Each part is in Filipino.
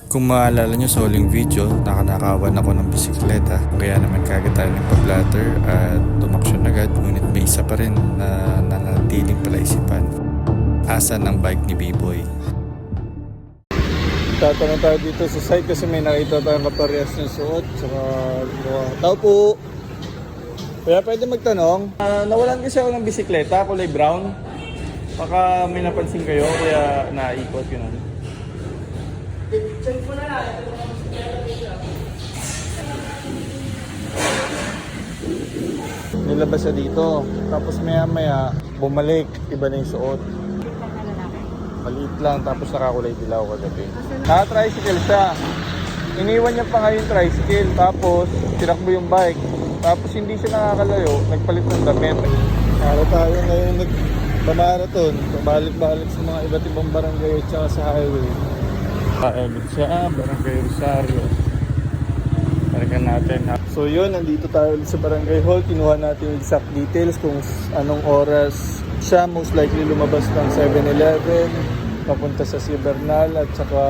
Kung maalala nyo sa huling video, nakanakawan ako ng bisikleta. Kaya naman kagad tayo nagpa-blatter at tumaksyon agad. Ngunit may isa pa rin na nanatiling palaisipan. Asan ang bike ni B-Boy? Tatanong tayo dito sa site kasi may nakita tayong kaparehas ng suot. Saka, tao po! Kaya pwede magtanong. Nawalan kasi ako ng bisikleta, kulay brown. Baka may napansin kayo, kaya naikot yun. Check mo na lang. Nilabas siya dito. Tapos maya bumalik. Iba na yung suot. Maliit lang. Tapos nakakulay dilaw kagabi. Naka-tricycle siya. Iniwan niya pa nga yung tricycle. Tapos tinakbo yung bike. Tapos hindi siya nakakalayo. Nagpalit ng damit. Para tayo ngayon nagpamarathon. Pabalik-balik sa mga iba't ibang barangay at saka sa highway. Paemit siya, Barangay Rosario. Balikan natin. So yun, nandito tayo ulit sa Barangay Hall. Kinuha natin yung exact details kung anong oras siya most likely lumabas ng 7-Eleven, papunta sa Sibernal, at saka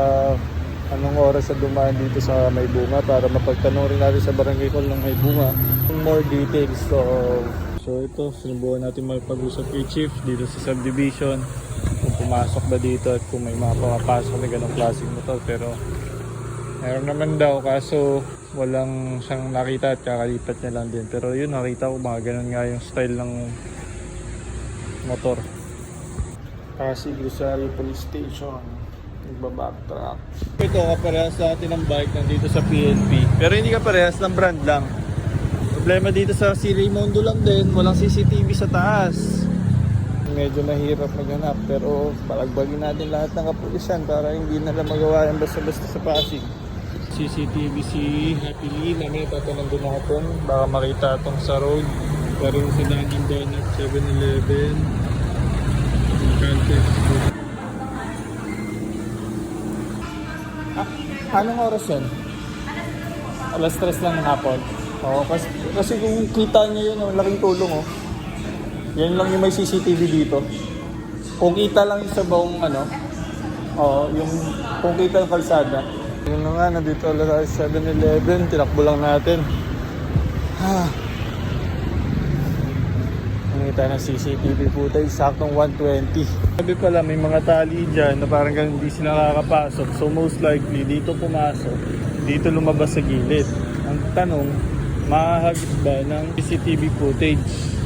anong oras sa dumaan dito sa May Bunga para mapagtanong rin natin sa Barangay Hall ng May Bunga kung more details. So ito, sinubukan natin magpag-usap kay Chief dito sa subdivision kung pumasok ba dito at kung may mga pumapasok na ganong klaseng motor, pero meron naman daw, kaso walang siyang nakita at kakalipat niya lang din. Pero yun, nakita ko mga ganon nga yung style ng motor. Pasig Rosario Police Station, nagbabacktrack. Ito, kaparehas natin ng bike nandito sa PNP, pero hindi kaparehas ng brand lang. Problema dito sa si Raymondo lang din, walang CCTV sa taas. Medyo mahirap maghanap, pero palagbagin natin lahat ng kapulisan para hindi nila magawa yan basta-basta sa Pasig. CCTV si Happy Lee, namin tatanong doon natin, baka makita itong sa road. Pero sa Dunkin' Donuts, 7-Eleven, Caltex. Anong oras yun? Alas 3 lang ng hapon. Oo, kasi kung kita niyo yun, laking tulong oh. Yan lang yung may CCTV dito. Kung kita lang yung sa buong yung kung kita yung kalsada. Yun na nga, nandito ulit sa 7-Eleven, tinakbo lang natin. Nakita ng CCTV footage, saktong 120. Sabi pala, may mga tali dyan na parang hindi sila nakakapasok. So most likely, dito pumasok, dito lumabas sa gilid. Ang tanong, mahahagip ba ng CCTV footage?